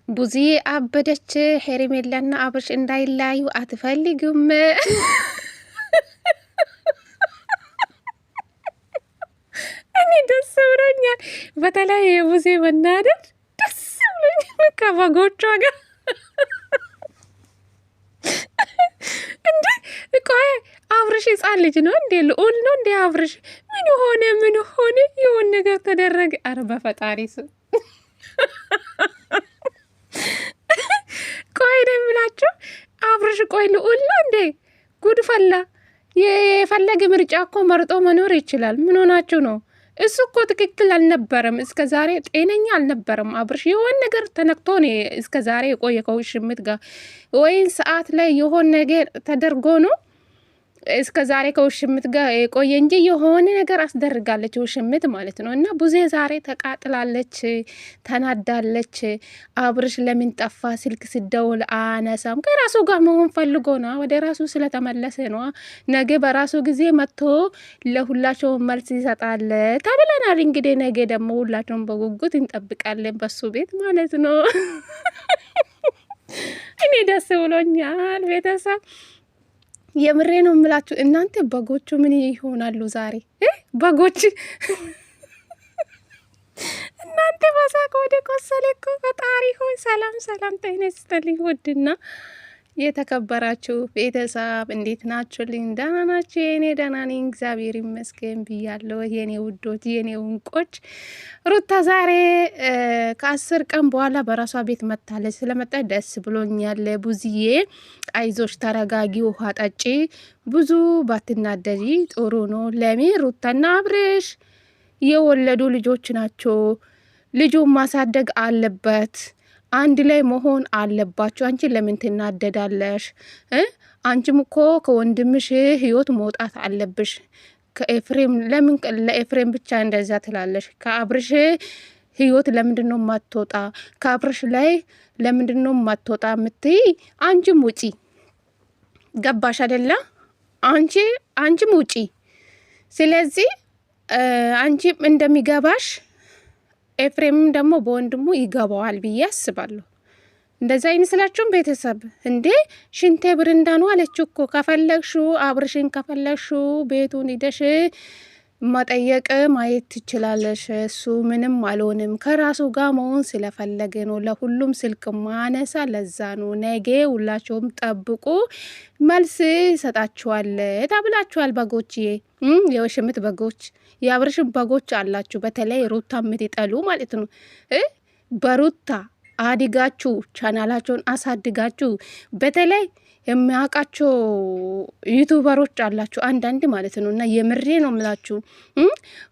ቡዚ አበደች። ሄርሜላና አብርሽ እንዳይለያዩ አትፈልግም። እኔ ደስ ብሎኛል። በተለይ የቡዜ መናደድ ደስ ብሎኛል ከበጎቿ ጋር እንዴ። ቆይ አብርሽ ህጻን ልጅ ነው እንዴ? ልዑል ነው እንዴ አብርሽ? ምን ሆነ? የሆነ ነገር ተደረገ። አረ በፈጣሪ ስም ቆይ ነው የምላችሁ። አብርሽ ቆይ ልዑል ነው እንዴ? ጉድ ፈላ። የፈለገ ምርጫ እኮ መርጦ መኖር ይችላል። ምን ሆናችሁ ነው? እሱ እኮ ትክክል አልነበረም። እስከ ዛሬ ጤነኛ አልነበረም። አብርሽ የሆን ነገር ተነክቶ ነው እስከ ዛሬ የቆየ ከውሽምት ጋር ወይን ሰዓት ላይ የሆን ነገር ተደርጎ ነው እስከ ዛሬ ከውሽምት ጋር የቆየ እንጂ የሆነ ነገር አስደርጋለች ውሽምት ማለት ነው። እና ቡዜ ዛሬ ተቃጥላለች፣ ተናዳለች። አብርሽ ለምን ጠፋ? ስልክ ስደውል አነሳም። ከራሱ ጋር መሆን ፈልጎ ነው፣ ወደ ራሱ ስለተመለሰ ነው። ነገ በራሱ ጊዜ መጥቶ ለሁላቸውም መልስ ይሰጣል ተብለናል። እንግዲህ ነገ ደግሞ ሁላቸውም በጉጉት እንጠብቃለን፣ በሱ ቤት ማለት ነው። እኔ ደስ ብሎኛል ቤተሰብ። የምሬ ነው የምላችሁ። እናንተ በጎቹ ምን ይሆናሉ ዛሬ? በጎች እናንተ በሳቅ ወደ ቆሰለ እኮ። ፈጣሪ ሆይ ሰላም ሰላም፣ ጤና ይስጥልኝ ውድና የተከበራችሁ ቤተሰብ እንዴት ናችሁልኝ? ደህና ናችሁ? የኔ ደህና ነኝ እግዚአብሔር ይመስገን ብያለሁ። የኔ ውዶች፣ የኔ እንቆች። ሩታ ዛሬ ከ10 ቀን በኋላ በራሷ ቤት መታለች። ስለመጣ ደስ ብሎኛል። ቡዝዬ አይዞሽ፣ ተረጋጊ፣ ውሃ ጠጪ፣ ብዙ ባትናደጂ ጥሩ ነው። ለምን ሩታና አብርሽ የወለዱ ልጆች ናቸው። ልጁን ማሳደግ አለበት። አንድ ላይ መሆን አለባችሁ። አንቺ ለምን ትናደዳለሽ? አንቺም እኮ ከወንድምሽ ህይወት መውጣት አለብሽ። ከኤፍሬም ለምን ለኤፍሬም ብቻ እንደዛ ትላለሽ? ከአብርሽ ህይወት ለምንድነው ማትወጣ? ከአብርሽ ላይ ለምንድነው ማትወጣ ምትይ? አንቺም ውጪ። ገባሽ አይደለ? አንቺም ውጪ። ስለዚህ አንቺም እንደሚገባሽ ኤፍሬምም ደግሞ በወንድሙ ይገባዋል ብዬ አስባለሁ። እንደዛ አይመስላችሁም ቤተሰብ? እንዴ ሽንቴ ብርንዳ ነው አለች እኮ። ከፈለግሹ አብርሽን ከፈለግሹ ቤቱን ሂደሽ መጠየቅ ማየት ትችላለሽ። እሱ ምንም አልሆንም፣ ከራሱ ጋር መሆን ስለፈለገ ነው። ለሁሉም ስልክ ማነሳ ለዛ ነው። ነገ ሁላቸውም ጠብቁ፣ መልስ ይሰጣችኋል ተብላችኋል። በጎችዬ፣ የውሽምት በጎች፣ የአብርሽን በጎች አላችሁ። በተለይ ሩታ የምትጠሉ ማለት ነው። በሩታ አድጋችሁ ቻናላቸውን አሳድጋችሁ በተለይ የሚያውቃቸው ዩቱበሮች አላችሁ አንዳንድ ማለት ነው። እና የምሬ ነው ምላችሁ።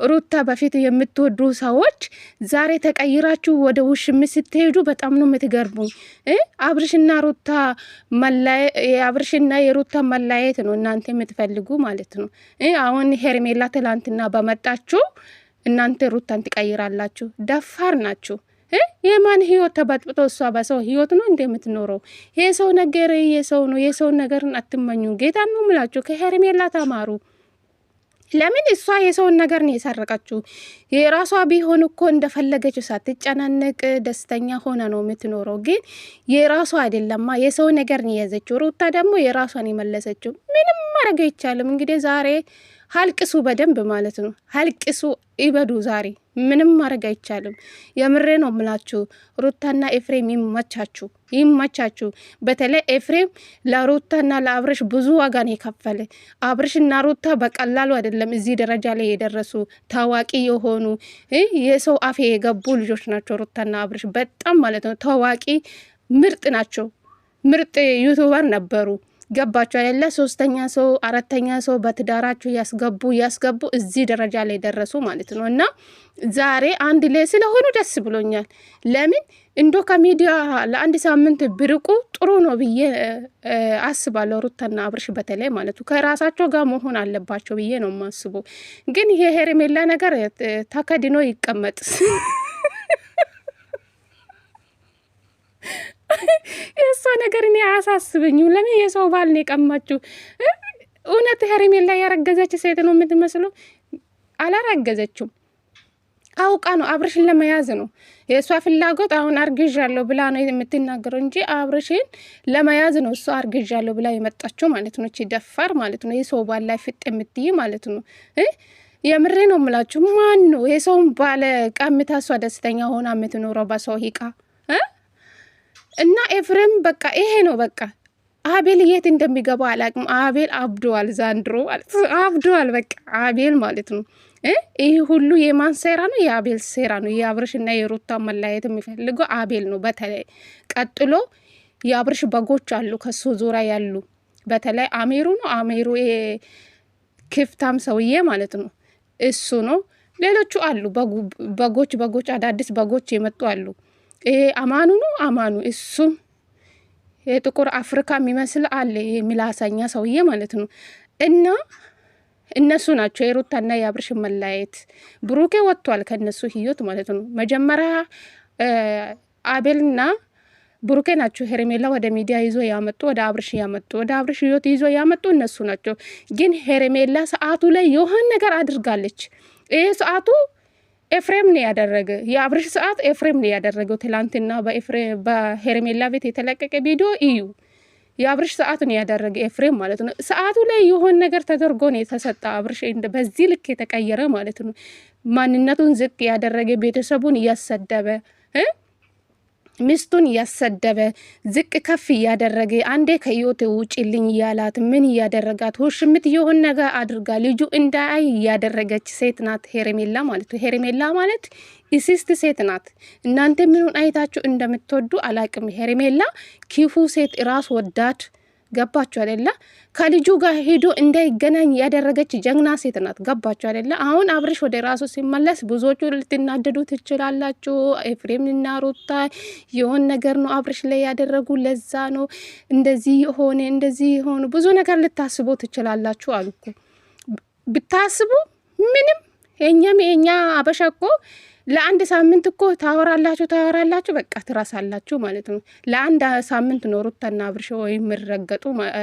ሩታ በፊት የምትወዱ ሰዎች ዛሬ ተቀይራችሁ ወደ ውሽምት ስትሄዱ በጣም ነው የምትገርሙኝ። አብርሽና ሩታ የአብርሽና የሩታ መለያየት ነው እናንተ የምትፈልጉ ማለት ነው። አሁን ሄርሜላ ትላንትና በመጣችሁ እናንተ ሩታን ትቀይራላችሁ። ደፋር ናችሁ። የማን ህይወት ተበጥብጦ እሷ በሰው ህይወት ነው እንደምትኖረው? የሰው ነገር የሰው ነው። የሰው ነገርን አትመኙ። ጌታ ነው ምላችሁ። ከሄርሜላ ተማሩ። ለምን እሷ የሰውን ነገር ነው የሰረቀችው? የራሷ ቢሆን እኮ እንደፈለገችው ሳትጨናነቅ ደስተኛ ሆነ ነው የምትኖረው። ግን የራሷ አይደለማ፣ የሰው ነገር ነው የያዘችው። ሩታ ደግሞ የራሷን የመለሰችው። ምንም ማድረግ አይቻልም። እንግዲህ ዛሬ ሀልቅሱ በደንብ ማለት ነው። ሀልቅሱ ይበዱ ዛሬ ምንም ማድረግ አይቻልም። የምሬ ነው ምላችሁ። ሩታና ኤፍሬም ይመቻችሁ። በተለይ ኤፍሬም ለሩታና ለአብርሽ ብዙ ዋጋ ነው የከፈለ። አብርሽና ሩታ በቀላሉ አይደለም እዚህ ደረጃ ላይ የደረሱ ታዋቂ የሆኑ የሰው አፍ የገቡ ልጆች ናቸው። ሩታና አብርሽ በጣም ማለት ነው ታዋቂ ምርጥ ናቸው። ምርጥ ዩቱበር ነበሩ። ገባችሁ አይደለ? 3ኛ ሰው 4ኛ ሰው በትዳራችሁ ያስገቡ እዚህ ደረጃ ላይ ደረሱ ማለት ነው። እና ዛሬ አንድ ላይ ስለሆኑ ደስ ብሎኛል። ለምን እንዶ ከሚዲያ ለአንድ ሳምንት ብርቁ ጥሩ ነው ብዬ አስባለሁ። ሩታና አብርሽ በተለይ ማለት ነው ከራሳቸው ጋር መሆን አለባቸው ብዬ ነው የማስበው። ግን ይሄ ሄርሜላ ነገር ተከድኖ ይቀመጥ። የእሷ ነገር እኔ አያሳስበኝም። ለምን የሰው ባል ነው የቀማችው? እውነት ሄርሜላ ያረገዘች ሴት ነው የምትመስለው? አላረገዘችም። አውቃ ነው አብርሽን ለመያዝ ነው የእሷ ፍላጎት። አሁን አርግዣለሁ ብላ ነው የምትናገረው እንጂ አብርሽን ለመያዝ ነው እሷ አርግዣለሁ ብላ የመጣችው ማለት ነው። እቺ ደፋር ማለት ነው። የሰው ባል ላይ ፍጥ የምትይ ማለት ነው። የምሬ ነው የምላችሁ። ማን ነው የሰውን ባለ ቀምታ እሷ ደስተኛ ሆና የምትኖረው በሰው ሂቃ? እና ኤፍሬም በቃ ይሄ ነው በቃ። አቤል የት እንደሚገባ አላቅም። አቤል አብዷል፣ ዛንድሮ አብዷል። በቃ አቤል ማለት ነው። ይህ ሁሉ የማን ሴራ ነው? የአቤል ሴራ ነው። የአብርሽና የሩታ መለያየት የሚፈልገው አቤል ነው። በተለይ ቀጥሎ የአብርሽ በጎች አሉ ከሱ ዙሪያ ያሉ፣ በተለይ አሜሩ ነው። አሜሩ ክፍታም ሰውዬ ማለት ነው። እሱ ነው። ሌሎቹ አሉ በጎች አዳዲስ በጎች የመጡ አሉ። አማኑ ነው። አማኑ እሱም የጥቁር አፍሪካ የሚመስል አለ የሚላሳኛ ሰውዬ ማለት ነው። እና እነሱ ናቸው የሩታና የአብርሽ መለያየት። ብሩኬ ወጥቷል ከነሱ ህይወት ማለት ነው። መጀመሪያ አቤልና ብሩኬ ናቸው ሄርሜላ ወደ ሚዲያ ይዞ ያመጡ፣ ወደ አብርሽ ህይወት ይዞ ያመጡ እነሱ ናቸው። ግን ሄርሜላ ሰዓቱ ላይ የሆነ ነገር አድርጋለች። ይህ ሰዓቱ ኤፍሬም ነው ያደረገ። የአብርሽ ሰዓት ኤፍሬም ነው ያደረገው። ትላንትና በሄርሜላ ቤት የተለቀቀ ቪዲዮ እዩ። የአብርሽ ሰዓት ነው ያደረገ ኤፍሬም ማለት ነው። ሰዓቱ ላይ የሆን ነገር ተደርጎ ነው የተሰጠ። አብርሽ በዚህ ልክ የተቀየረ ማለት ነው። ማንነቱን ዝቅ ያደረገ፣ ቤተሰቡን እያሰደበ፣ ሚስቱን እያሰደበ፣ ዝቅ ከፍ እያደረገ፣ አንዴ ከህይወት ውጪልኝ እያላት ምን እያደረጋት ውሽምት የሆን ነገር አድርጋ ልጁ እንዳይ እያደረገች ሴት ናት ሄርሜላ ማለት ነው። ሄርሜላ ማለት ኢሲስት ሴት ናት። እናንተ ምኑን አይታችሁ እንደምትወዱ አላቅም። ሄርሜላ ኪፉ ሴት ራስ ወዳድ፣ ገባችሁ አይደለ? ከልጁ ጋር ሄዶ እንዳይገናኝ ያደረገች ጀግና ሴት ናት። ገባችሁ አይደለ? አሁን አብርሽ ወደ ራሱ ሲመለስ ብዙዎቹ ልትናደዱ ትችላላችሁ። ኤፍሬምና ሩታ የሆን ነገር ነው አብርሽ ላይ ያደረጉ፣ ለዛ ነው እንደዚህ የሆኑ ብዙ ነገር ልታስቡ ትችላላችሁ አልኩ። ብታስቡ ምንም የኛ አበሻ እኮ ለአንድ ሳምንት እኮ ታወራላችሁ በቃ ትራሳላችሁ ማለት ነው። ለአንድ ሳምንት ነው ሩታና አብርሽ ወይ የሚረገጡ፣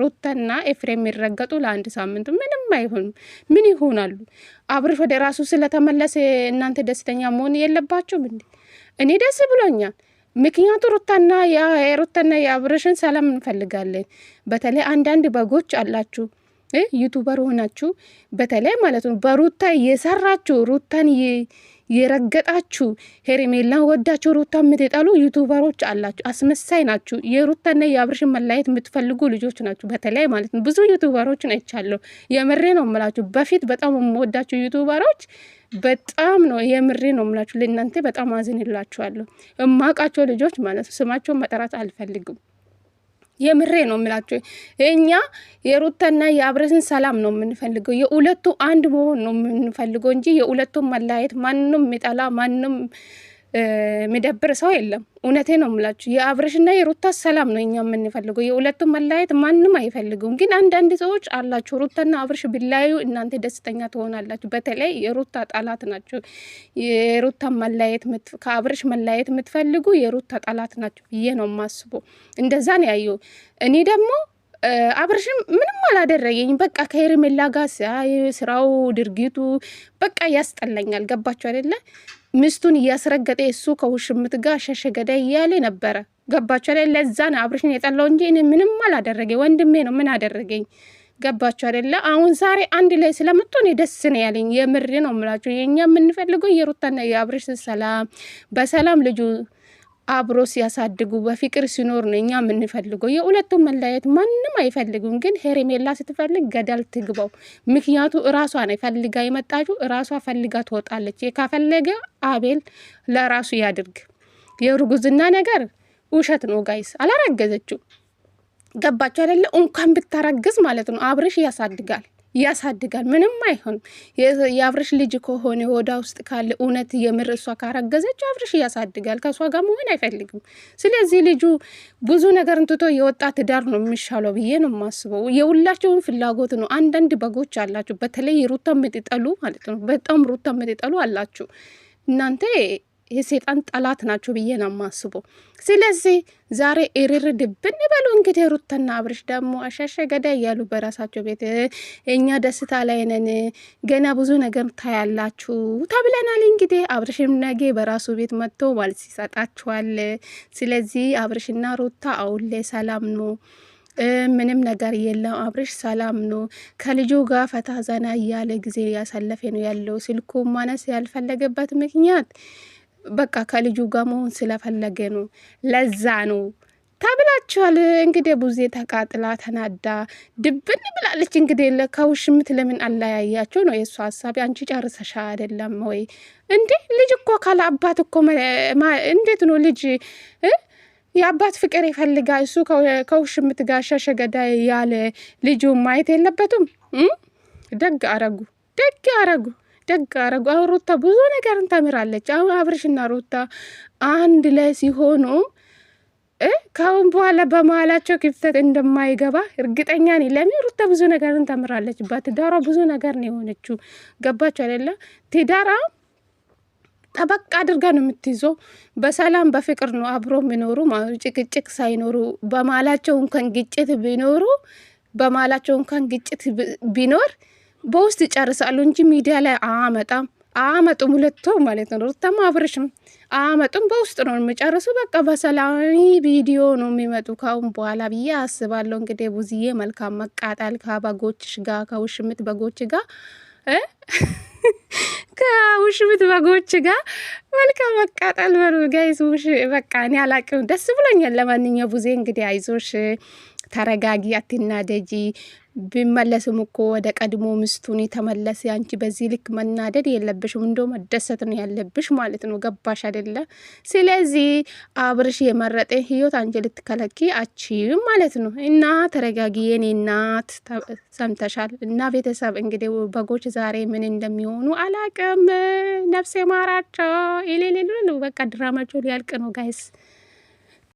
ሩታና ኤፍሬም የሚረገጡ ለአንድ ሳምንት ምንም አይሆንም። ምን ይሆናሉ? አብርሽ ወደ ራሱ ስለተመለሰ እናንተ ደስተኛ መሆን የለባችሁም እንዴ? እኔ ደስ ብሎኛል። ምክንያቱ ሩታና የአብርሽን ሰላም እንፈልጋለን። በተለይ አንዳንድ በጎች አላችሁ ዩቱበር ሆናችሁ በተለይ ማለት ነው በሩታ የሰራችሁ ሩታን የረገጣችሁ ሄርሜላን ወዳችሁ ሩታ የምትጠሉ ዩቱበሮች አላችሁ። አስመሳይ ናችሁ። የሩታና የአብርሽን መለያየት የምትፈልጉ ልጆች ናችሁ። በተለይ ማለት ነው ብዙ ዩቱበሮችን አይቻለሁ። የምሬ ነው የምላችሁ። በፊት በጣም የምወዳችሁ ዩቱበሮች በጣም ነው የምሬ ነው የምላችሁ። ለእናንተ በጣም አዝንላችኋለሁ። እማቃቸው ልጆች ማለት ነው ስማቸውን መጠራት አልፈልግም። የምሬ ነው የምላችሁ። እኛ የሩታና የአብርሽን ሰላም ነው የምንፈልገው። የሁለቱ አንድ መሆን ነው የምንፈልገው እንጂ የሁለቱ መለያየት ማንንም የሚጠላ ማንንም የሚደብር ሰው የለም። እውነቴ ነው የምላችሁ። የአብርሽና የሩታ ሰላም ነው እኛ የምንፈልገው። የሁለቱ መለያየት ማንም አይፈልጉም። ግን አንዳንድ ሰዎች አላችሁ ሩታና አብርሽ ቢለያዩ እናንተ ደስተኛ ትሆናላችሁ። በተለይ የሩታ ጠላት ናቸው። የሩታ መለያየት ከአብርሽ መለያየት የምትፈልጉ የሩታ ጠላት ናቸው ብዬ ነው የማስበው። እንደዛ ነው ያየው። እኔ ደግሞ አብርሽም ምንም አላደረገኝ። በቃ ከሄርሜላ ጋር ስራው ድርጊቱ በቃ ያስጠላኛል። ገባችሁ አይደለ? ሚስቱን እያስረገጠ እሱ ከውሽምት ጋር ሸሸገዳ እያለ ነበረ። ገባችሁ አይደለ? ለዛ ነው አብርሽን የጠላው እንጂ እኔ ምንም አላደረገ። ወንድሜ ነው ምን አደረገኝ? ገባችሁ አይደለ? አሁን ዛሬ አንድ ላይ ስለመጡ እኔ ደስ ነው ያለኝ። የምሬ ነው የምላችሁ። የኛ የምንፈልገው የሩታና የአብርሽ ሰላም፣ በሰላም ልጁ አብሮ ሲያሳድጉ በፍቅር ሲኖር ነው እኛ የምንፈልገው። የሁለቱም መለያየት ማንም አይፈልጉም። ግን ሄርሜላ ስትፈልግ ገደል ትግባው። ምክንያቱ እራሷ ነው ፈልጋ የመጣችው፣ እራሷ ፈልጋ ትወጣለች። ካፈለገ አቤል ለራሱ ያድርግ። የእርጉዝና ነገር ውሸት ነው ጋይስ፣ አላረገዘችው። ገባችሁ አይደለ? እንኳን ብታረግዝ ማለት ነው አብርሽ ያሳድጋል። ምንም አይሆንም። የአብርሽ ልጅ ከሆነ ወዳ ውስጥ ካለ እውነት የምር እሷ ካረገዘች አብርሽ ያሳድጋል። ከእሷ ጋር መሆን አይፈልግም። ስለዚህ ልጁ ብዙ ነገር እንትቶ የወጣ ትዳር ነው የሚሻለው ብዬ ነው የማስበው። የሁላቸውን ፍላጎት ነው። አንዳንድ በጎች አላችሁ፣ በተለይ ሩታ የምትጠሉ ማለት ነው። በጣም ሩታ የምትጠሉ አላችሁ። እናንተ የሴጣን ጠላት ናቸው ብዬ ነው የማስበው። ስለዚህ ዛሬ እርር ድብን ይበሉ እንግዲህ። ሩታና አብርሽ ደግሞ አሻሸ ገዳይ እያሉ በራሳቸው ቤት እኛ ደስታ ላይ ነን፣ ገና ብዙ ነገር ታያላችሁ ተብለናል። እንግዲህ አብርሽም ነገ በራሱ ቤት መጥቶ መልስ ይሰጣችኋል። ስለዚህ አብርሽና ሩታ አሁን ላይ ሰላም ነው፣ ምንም ነገር የለም። አብርሽ ሰላም ነው፣ ከልጁ ጋር ፈታ ዘና እያለ ጊዜ ያሳለፈ ነው ያለው። ስልኩ ማነስ ያልፈለገበት ምክንያት በቃ ከልጁ ጋር መሆን ስለፈለገ ነው፣ ለዛ ነው ተብላችኋል። እንግዲህ ቡዜ ተቃጥላ ተናዳ ድብን ብላለች። እንግዲህ ከውሽምት ለምን አለያያቸው ነው የእሱ ሀሳብ። አንቺ ጨርሰሻ አይደለም ወይ እንዴ? ልጅ እኮ ካለ አባት እኮ እንዴት ነው ልጅ የአባት ፍቅር ይፈልጋል። እሱ ከውሽምት ጋር ሻሸ ገዳይ ያለ ልጁ ማየት የለበትም። ደግ አረጉ፣ ደግ አረጉ፣ ደግ አረጉ። አሁን ሩታ ብዙ ነገርን ተምራለች። አሁን አብርሽና ሩታ አንድ ላይ ሲሆኑ ከአሁን በኋላ በመሀላቸው ክፍተት እንደማይገባ እርግጠኛ ነኝ። ለምን ሩታ ብዙ ነገርን ተምራለች። በትዳሯ ብዙ ነገር ነው የሆነችው። ገባችሁ አይደለ? ትዳሯ ጠበቅ አድርጋ ነው የምትይዘው። በሰላም በፍቅር ነው አብሮ የሚኖሩ፣ ጭቅጭቅ ሳይኖሩ። በማላቸው እንኳን ግጭት ቢኖሩ በማላቸው እንኳን ግጭት ቢኖር በውስጥ ይጨርሳሉ እንጂ ሚዲያ ላይ አመጡም ሁለቱ ማለት ነው። ሩታማ አብርሽም አመጡም በውስጥ ነው የሚጨርሱ። በቃ በሰላማዊ ቪዲዮ ነው የሚመጡ ካሁን በኋላ ብዬ አስባለሁ። እንግዲህ ቡዝዬ መልካም መቃጠል ከበጎችሽ ጋር ከውሽምት በጎች ጋር ከውሽምት በጎች ጋር መልካም መቃጠል በሩ ጋይዝ። በቃ እኔ አላቅም፣ ደስ ብሎኛል። ለማንኛው ቡዜ እንግዲህ አይዞሽ፣ ተረጋጊ፣ አትናደጂ። ቢመለስም እኮ ወደ ቀድሞ ምስቱን የተመለሰ አንቺ በዚህ ልክ መናደድ የለብሽም፣ እንዶ መደሰት ነው ያለብሽ ማለት ነው። ገባሽ አይደለ? ስለዚህ አብርሽ የመረጠ ህይወት አንቺ ልትከለኪ አቺም ማለት ነው። እና ተረጋጊ የኔ እናት፣ ሰምተሻል? እና ቤተሰብ እንግዲህ በጎች ዛሬ ምን እንደሚሆኑ አላቅም። ነፍሴ ማራቸው ኢሌሌሉ በቃ ድራማቸው ሊያልቅ ነው ጋይስ።